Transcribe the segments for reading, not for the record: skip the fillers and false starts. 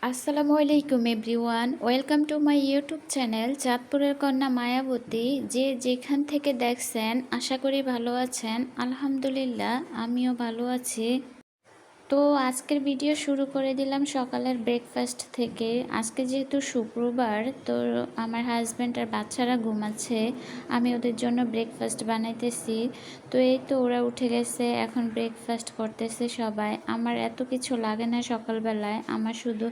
আসসালামু আলাইকুম everyone, welcome to my YouTube channel চাঁদপুরের কন্যা মায়াবতী। যে যেখান থেকে দেখছেন আশা করি ভালো আছেন। আলহামদুলিল্লাহ আমিও ভালো আছি। তো আজকের ভিডিও শুরু করে দিলাম সকালের ব্রেকফাস্ট থেকে। আজকে যেহেতু শুক্রবার, তো আমার হাজব্যান্ড আর বাচ্চারা ঘুমাচ্ছে, আমি ওদের জন্য ব্রেকফাস্ট বানাইতেছি। তো এই তো ওরা উঠে গেছে, এখন ব্রেকফাস্ট করতেছে সবাই। আমার এত কিছু লাগে না সকালবেলায়, আমার শুধু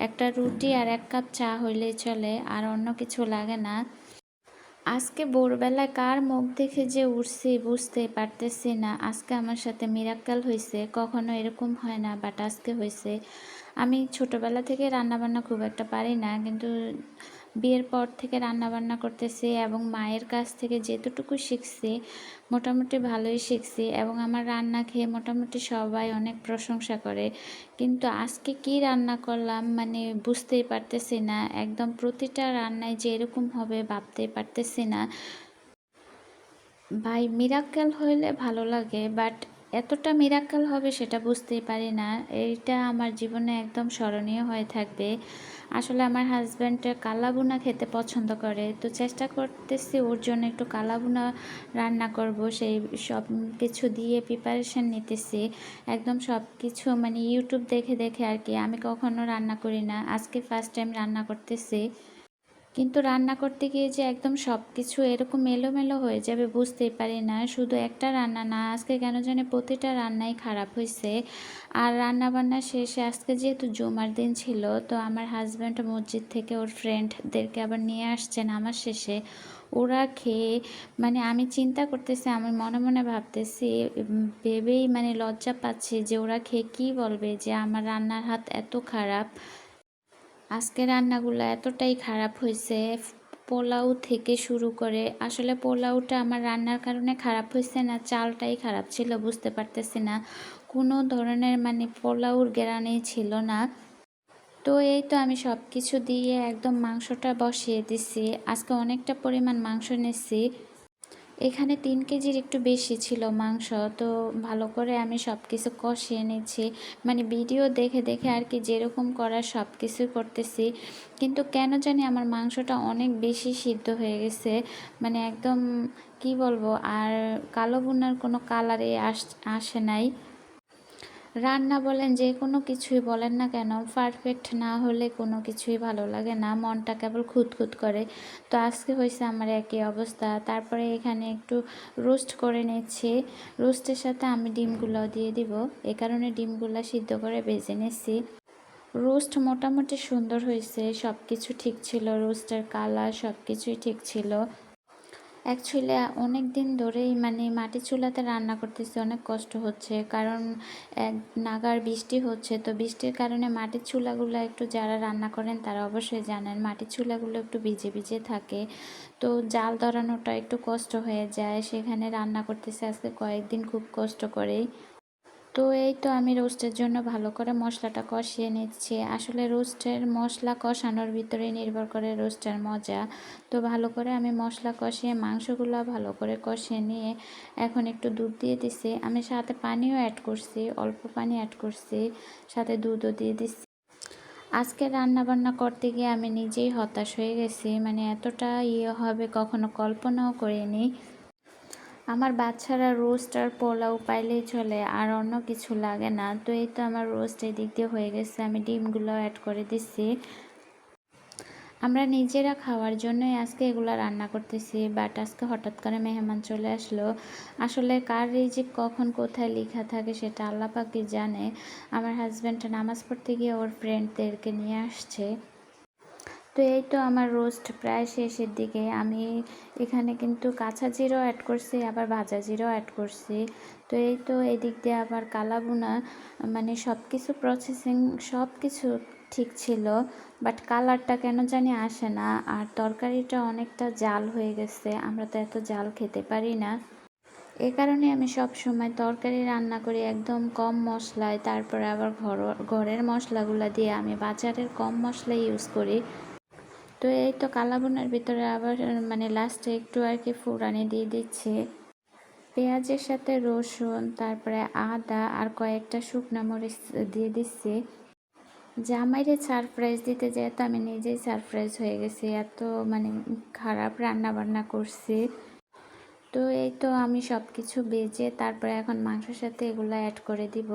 একটা রুটি আর এক কাপ চা হইলেই চলে, আর অন্য কিছু লাগে না। আজকে ভোরবেলায় কার মুখ দেখে যে উঠছি বুঝতেই পারতেছি না। আজকে আমার সাথে মিরাক্কেল হয়েছে, কখনো এরকম হয় না, বাট আজকে হয়েছে। আমি ছোটোবেলা থেকে রান্নাবান্না খুব একটা পারি না, কিন্তু বিয়ের পর থেকে রান্নাবান্না করতেছি এবং মায়ের কাছ থেকে যেতটুকু শিখছি মোটামুটি ভালোই শিখছি, এবং আমার রান্না খেয়ে মোটামুটি সবাই অনেক প্রশংসা করে। কিন্তু আজকে কি রান্না করলাম মানে বুঝতেই পারতেছি না, একদম প্রতিটা রান্নায় যে এরকম হবে ভাবতেই পারতেছি না। ভাই মিরাক্কেল হইলে ভালো লাগে, বাট এতটা মিরাক্কেল হবে সেটা বুঝতেই পারি না। এইটা আমার জীবনে একদম স্মরণীয় হয়ে থাকবে। আসলে আমার হাজব্যান্ড কালাভুনা খেতে পছন্দ করে, তো চেষ্টা করতেছি ওর জন্য একটু কালাভুনা রান্না করব। সেই সব কিছু দিয়ে প্রিপারেশান নিতেছি, একদম সব কিছু মানে ইউটিউব দেখে দেখে আর কি। আমি কখনো রান্না করি না, আজকে ফার্স্ট টাইম রান্না করতেছি। কিন্তু রান্না করতে গিয়ে যে একদম সব কিছু এরকম এলোমেলো হয়ে যাবে বুঝতেই পারি না। শুধু একটা রান্না না, আজকে কেন জানি প্রতিটা রান্নাই খারাপ হয়েছে। আর রান্না বান্না শেষে আজকে যেহেতু জুমার দিন ছিল, তো আমার হাজব্যান্ড মসজিদ থেকে ওর ফ্রেন্ডদেরকে আবার নিয়ে আসছেন আমার শেষে। ওরা খেয়ে মানে আমি চিন্তা করতেছি, আমি মনে মনে ভাবতেছি, ভেবেই মানে লজ্জা পাচ্ছি যে ওরা খেয়ে কী বলবে যে আমার রান্নার হাত এত খারাপ। আজকে রান্নাগুলো এতটাই খারাপ হয়েছে, পোলাও থেকে শুরু করে। আসলে পোলাওটা আমার রান্নার কারণে খারাপ হয়েছে না চালটাই খারাপ ছিল বুঝতে পারতেছি না। কোনো ধরনের মানে পোলাওর গ্রানেই ছিল না। তো এই তো আমি সব কিছু দিয়ে একদম মাংসটা বসিয়ে দিছি। আজকে অনেকটা পরিমাণ মাংস নিচ্ছি, এখানে 3 কেজির একটু বেশি ছিল মাংস। তো ভালো করে আমি সব কিছু কষিয়ে নিচ্ছি, মানে ভিডিও দেখে দেখে আর কি, যেরকম করার সব কিছুই করতেছি। কিন্তু কেন জানি আমার মাংসটা অনেক বেশি সিদ্ধ হয়ে গেছে, মানে একদম কি বলবো, আর কালো ভুনার কোনো কালারে আসে নাই। রান্না বলেন যে কোনো কিছুই বলেন না কেন, পারফেক্ট না হলে কোনো কিছুই ভালো লাগে না, মনটা কেবল খুঁতখুত করে। তো আজকে হয়েছে আমার একই অবস্থা। তারপরে এখানে একটু রোস্ট করে নিচ্ছি, রোস্টের সাথে আমি ডিমগুলো দিয়ে দিব, এ কারণে ডিমগুলো সিদ্ধ করে ভেজে নিচ্ছি। রোস্ট মোটামুটি সুন্দর হয়েছে, সব কিছু ঠিক ছিল, রোস্টের কালার সব কিছুই ঠিক ছিল। অ্যাকচুয়ালি অনেক দিন ধরেই মানে মাটির চুলাতে রান্না করতেছি, অনেক কষ্ট হচ্ছে, কারণ এক নাগার বৃষ্টি হচ্ছে। তো বৃষ্টির কারণে মাটির চুলাগুলো একটু, যারা রান্না করেন তারা অবশ্যই জানেন, মাটির চুলাগুলো একটু ভিজে ভিজে থাকে। তো জাল ধরানোটা একটু কষ্ট হয়ে যায়, সেখানে রান্না করতেছি আজকে কয়েকদিন খুব কষ্ট করেই। তো এই তো আমি রোস্টের জন্য ভালো করে মশলাটা কষিয়ে নিচ্ছি। আসলে রোস্টের মশলা কষানোর ভিতরে নির্ভর করে রোস্টের মজা। তো ভালো করে আমি মশলা কষিয়ে মাংসগুলো ভালো করে কষিয়ে নিয়ে এখন একটু দুধ দিয়ে দিছি। আমি সাথে পানিও অ্যাড করছি, অল্প পানি অ্যাড করছি, সাথে দুধও দিয়ে দিচ্ছি। আজকে রান্না বান্না করতে গিয়ে আমি নিজেই হতাশ হয়ে গেছি, মানে এতটা ইয়ে হবে কখনো কল্পনাও করিনি। আমার বাচ্চারা রোস্ট আর পোলাও পাইলেই চলে, আর অন্য কিছু লাগে না। তো এই তো আমার রোস্ট এদিক দিয়ে হয়ে গেছে, আমি ডিমগুলো অ্যাড করে দিচ্ছি। আমরা নিজেরা খাওয়ার জন্যই আজকে এগুলো রান্না করতেছি, বাট আজকে হঠাৎ করে মেহমান চলে আসলো। আসলে কার রিজিক কখন কোথায় লেখা থাকে সেটা আল্লাহ পাকই জানে। আমার হাজব্যান্ড নামাজ পড়তে গিয়ে ওর ফ্রেন্ডদেরকে নিয়ে আসছে। তো এই তো আমার রোস্ট প্রায় শেষের দিকে। আমি এখানে কিন্তু কাঁচা জিরাও অ্যাড করছি, আবার ভাজা জিরাও অ্যাড করছি। তো এই তো এদিক দিয়ে আবার কালাভুনা, মানে সব কিছু প্রসেসিং সব কিছু ঠিক ছিল, বাট কালারটা কেন জানি আসে না। আর তরকারিটা অনেকটা জাল হয়ে গেছে, আমরা তো এত জাল খেতে পারি না। এ কারণে আমি সব সময় তরকারি রান্না করি একদম কম মশলায়, তারপরে আবার ঘরের মশলাগুলো দিয়ে, আমি বাজারের কম মশলা ইউজ করি। তো এই তো কালাভুনার ভিতরে আবার মানে লাস্টে একটু আর কি ফুরানি দিয়ে দিচ্ছি, পেঁয়াজের সাথে রসুন, তারপরে আদা আর কয়েকটা শুকনা মরিচ দিয়ে দিচ্ছি। জামাইরে সারপ্রাইজ দিতে যেয়ে তো আমি নিজেই সারপ্রাইজ হয়ে গেছি। এত মানে খারাপ রান্না-বান্না করছি। তো এই তো আমি সবকিছু ভেজে তারপরে এখন মাংসের সাথে এগুলা এড করে দিব।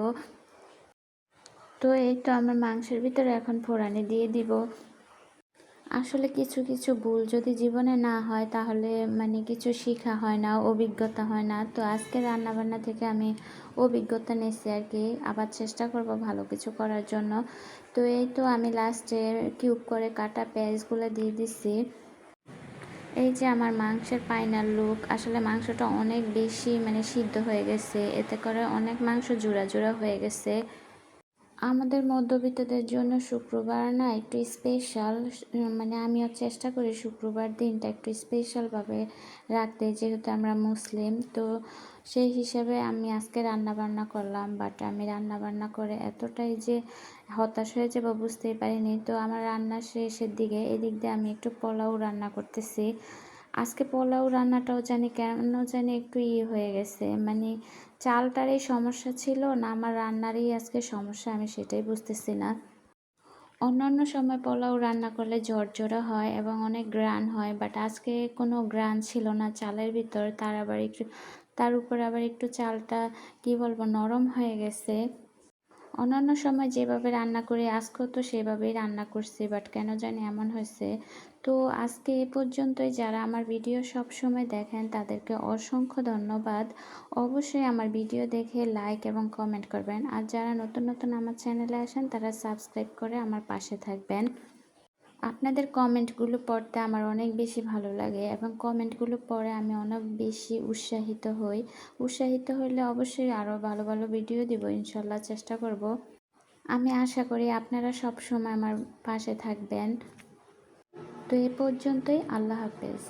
তো এই তো আমার মাংসের ভিতরে এখন ফোড়ানি দিয়ে দিব। আসলে কিছু কিছু ভুল যদি জীবনে না হয় তাহলে মানে কিছু শেখা হয় না, অভিজ্ঞতা হয় না। তো আজকে রান্নাবান্না থেকে আমি অভিজ্ঞতা নিয়েছি আর কি। আবার চেষ্টা করব ভালো কিছু করার জন্য। তো এই তো আমি লাস্টে কিউব করে কাটা পেঁয়াজগুলো দিয়ে দিচ্ছি। এই যে আমার মাংসের ফাইনাল লুক। আসলে মাংসটা অনেক বেশি মানে সিদ্ধ হয়ে গেছে, এতে করে অনেক মাংস জোড়া জোড়া হয়ে গেছে। আমাদের মধ্যবিত্তদের জন্য শুক্রবার না একটু স্পেশাল, মানে আমিও চেষ্টা করি শুক্রবার দিনটা একটু স্পেশালভাবে রাখতে, যেহেতু আমরা মুসলিম। তো সেই হিসাবে আমি আজকে রান্নাবান্না করলাম, বাট আমি রান্নাবান্না করে এতটাই যে হতাশ হয়ে যাবো বুঝতেই পারিনি। তো আমার রান্না শেষের দিকে এদিক দিয়ে আমি একটু পোলাও রান্না করতেছি। আজকে পোলাও রান্নাটাও জানি কেন জানি একটু হয়ে গেছে, মানে চালটারই সমস্যা ছিল না আমার রান্নারই আজকে সমস্যা, আমি সেটাই বুঝতেছি না। অন্যান্য সময় পোলাও রান্না করলে ঝরঝরা হয় এবং অনেক গ্রান হয়, বাট আজকে কোনো গ্রান ছিল না চালের ভিতর। তার উপর আবার একটু চালটা কি বলবো নরম হয়ে গেছে। অন্যান্য সময় যেভাবে রান্না করি আজকেও তো সেভাবেই রান্না করছি, বাট কেন জানি এমন হয়েছে। তো আজকে এ পর্যন্তই। যারা আমার ভিডিও সব সময় দেখেন তাদেরকে অসংখ্য ধন্যবাদ। অবশ্যই আমার ভিডিও দেখে লাইক এবং কমেন্ট করবেন। আর যারা নতুন নতুন আমার চ্যানেলে আসেন তারা সাবস্ক্রাইব করে আমার পাশে থাকবেন। আপনাদের কমেন্টগুলো পড়তে আমার অনেক বেশি ভালো লাগে এবং কমেন্টগুলো পড়ে আমি অনেক বেশি উৎসাহিত হই। উৎসাহিত হলে অবশ্যই আরও ভালো ভালো ভিডিও দিব, ইনশাল্লাহ চেষ্টা করব। আমি আশা করি আপনারা সব সময় আমার পাশে থাকবেন। তো এ পর্যন্তই। আল্লাহ হাফেজ।